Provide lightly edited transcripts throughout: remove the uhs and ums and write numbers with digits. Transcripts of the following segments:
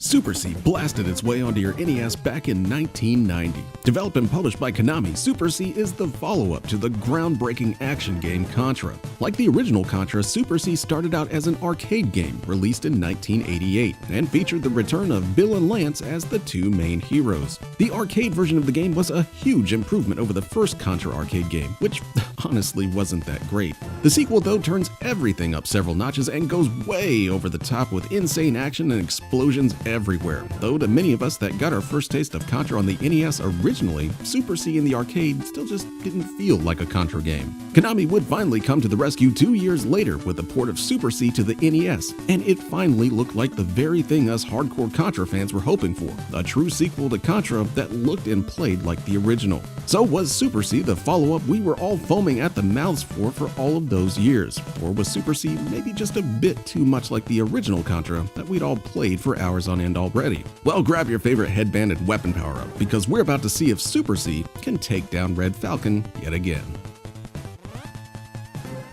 Super C blasted its way onto your NES back in 1990. Developed and published by Konami, Super C is the follow-up to the groundbreaking action game Contra. Like the original Contra, Super C started out as an arcade game released in 1988 and featured the return of Bill and Lance as the two main heroes. The arcade version of the game was a huge improvement over the first Contra arcade game, which honestly wasn't that great. The sequel, though, turns everything up several notches and goes way over the top with insane action and explosions everywhere. Though to many of us that got our first taste of Contra on the NES originally, Super C in the arcade still just didn't feel like a Contra game. Konami would finally come to the rescue 2 years later with the port of Super C to the NES, and it finally looked like the very thing us hardcore Contra fans were hoping for, a true sequel to Contra that looked and played like the original. So was Super C the follow-up we were all foaming at the mouths for all of those years? Or was Super C maybe just a bit too much like the original Contra that we'd all played for hours on end already? Well, grab your favorite headband and weapon power-up, because we're about to see if Super C can take down Red Falcon yet again.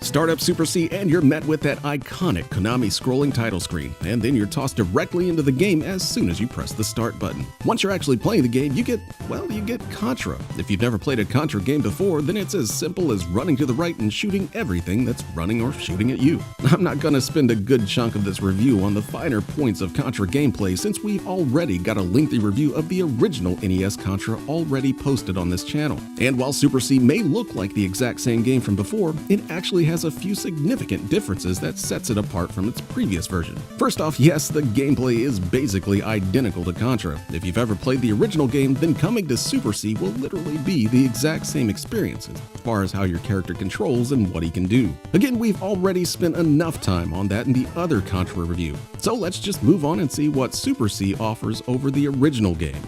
Start up Super C and you're met with that iconic Konami scrolling title screen, and then you're tossed directly into the game as soon as you press the start button. Once you're actually playing the game, you get Contra. If you've never played a Contra game before, then it's as simple as running to the right and shooting everything that's running or shooting at you. I'm not gonna spend a good chunk of this review on the finer points of Contra gameplay, since we've already got a lengthy review of the original NES Contra already posted on this channel. And while Super C may look like the exact same game from before, it actually has a few significant differences that sets it apart from its previous version. First off, yes, the gameplay is basically identical to Contra. If you've ever played the original game, then coming to Super C will literally be the exact same experience as far as how your character controls and what he can do. Again, we've already spent enough time on that in the other Contra review, so let's just move on and see what Super C offers over the original game.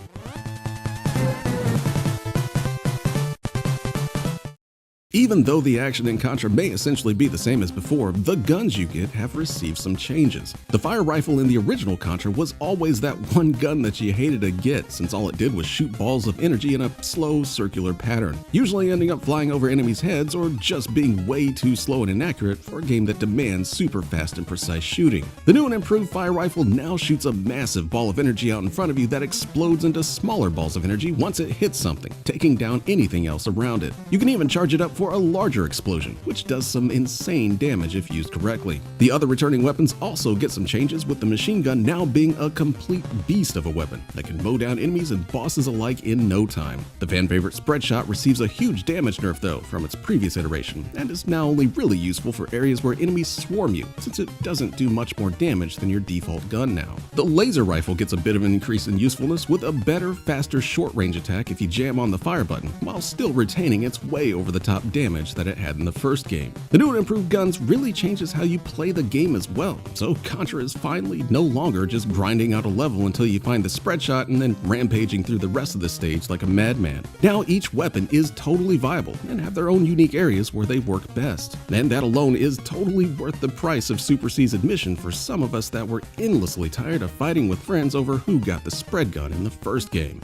Even though the action in Contra may essentially be the same as before, the guns you get have received some changes. The fire rifle in the original Contra was always that one gun that you hated to get, since all it did was shoot balls of energy in a slow circular pattern, usually ending up flying over enemies' heads or just being way too slow and inaccurate for a game that demands super fast and precise shooting. The new and improved fire rifle now shoots a massive ball of energy out in front of you that explodes into smaller balls of energy once it hits something, taking down anything else around it. You can even charge it up for a larger explosion, which does some insane damage if used correctly. The other returning weapons also get some changes, with the machine gun now being a complete beast of a weapon that can mow down enemies and bosses alike in no time. The fan favorite spread shot receives a huge damage nerf though from its previous iteration, and is now only really useful for areas where enemies swarm you, since it doesn't do much more damage than your default gun now. The laser rifle gets a bit of an increase in usefulness, with a better, faster short-range attack if you jam on the fire button, while still retaining its way over the top damage that it had in the first game. The new and improved guns really changes how you play the game as well, so Contra is finally no longer just grinding out a level until you find the spread shot and then rampaging through the rest of the stage like a madman. Now each weapon is totally viable and have their own unique areas where they work best, and that alone is totally worth the price of Super C's admission for some of us that were endlessly tired of fighting with friends over who got the spread gun in the first game.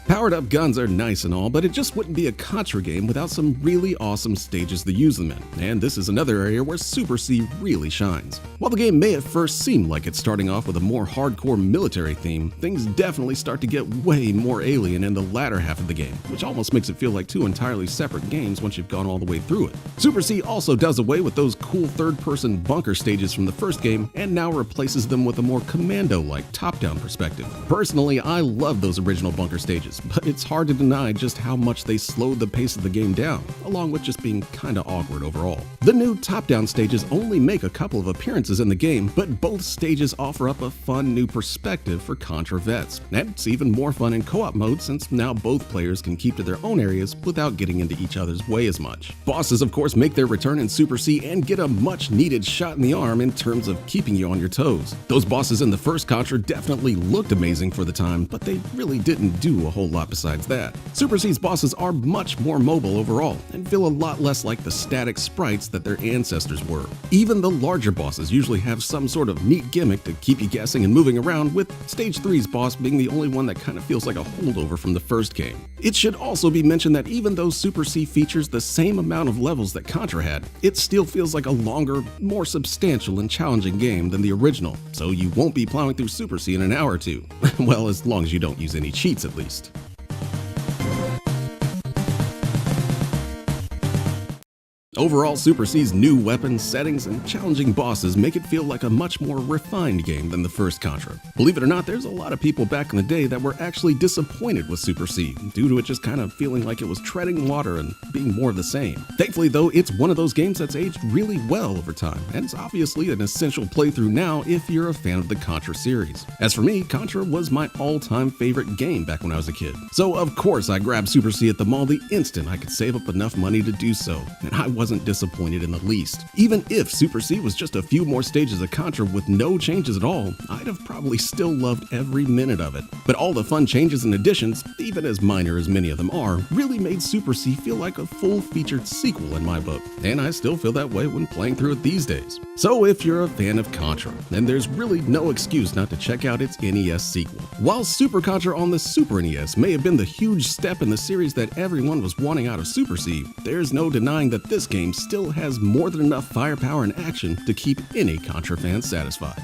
Powered-up guns are nice and all, but it just wouldn't be a Contra game without some really awesome stages to use them in, and this is another area where Super C really shines. While the game may at first seem like it's starting off with a more hardcore military theme, things definitely start to get way more alien in the latter half of the game, which almost makes it feel like two entirely separate games once you've gone all the way through it. Super C also does away with those cool third-person bunker stages from the first game, and now replaces them with a more commando-like top-down perspective. Personally, I love those original bunker stages, but it's hard to deny just how much they slowed the pace of the game down, along with just being kinda awkward overall. The new top-down stages only make a couple of appearances in the game, but both stages offer up a fun new perspective for Contra vets. And it's even more fun in co-op mode, since now both players can keep to their own areas without getting into each other's way as much. Bosses, of course, make their return in Super C and get a much needed shot in the arm in terms of keeping you on your toes. Those bosses in the first Contra definitely looked amazing for the time, but they really didn't do a whole lot besides that. Super C's bosses are much more mobile overall, and feel a lot less like the static sprites that their ancestors were. Even the larger bosses usually have some sort of neat gimmick to keep you guessing and moving around, with Stage 3's boss being the only one that kind of feels like a holdover from the first game. It should also be mentioned that even though Super C features the same amount of levels that Contra had, it still feels like a longer, more substantial and challenging game than the original, so you won't be plowing through Super C in an hour or two. Well, as long as you don't use any cheats at least. Overall, Super C's new weapons, settings, and challenging bosses make it feel like a much more refined game than the first Contra. Believe it or not, there's a lot of people back in the day that were actually disappointed with Super C, due to it just kind of feeling like it was treading water and being more of the same. Thankfully though, it's one of those games that's aged really well over time, and it's obviously an essential playthrough now if you're a fan of the Contra series. As for me, Contra was my all-time favorite game back when I was a kid. So of course I grabbed Super C at the mall the instant I could save up enough money to do so, and I wasn't disappointed in the least. Even if Super C was just a few more stages of Contra with no changes at all, I'd have probably still loved every minute of it. But all the fun changes and additions, even as minor as many of them are, really made Super C feel like a full-featured sequel in my book, and I still feel that way when playing through it these days. So if you're a fan of Contra, then there's really no excuse not to check out its NES sequel. While Super Contra on the Super NES may have been the huge step in the series that everyone was wanting out of Super C, there's no denying that this game still has more than enough firepower and action to keep any Contra fan satisfied.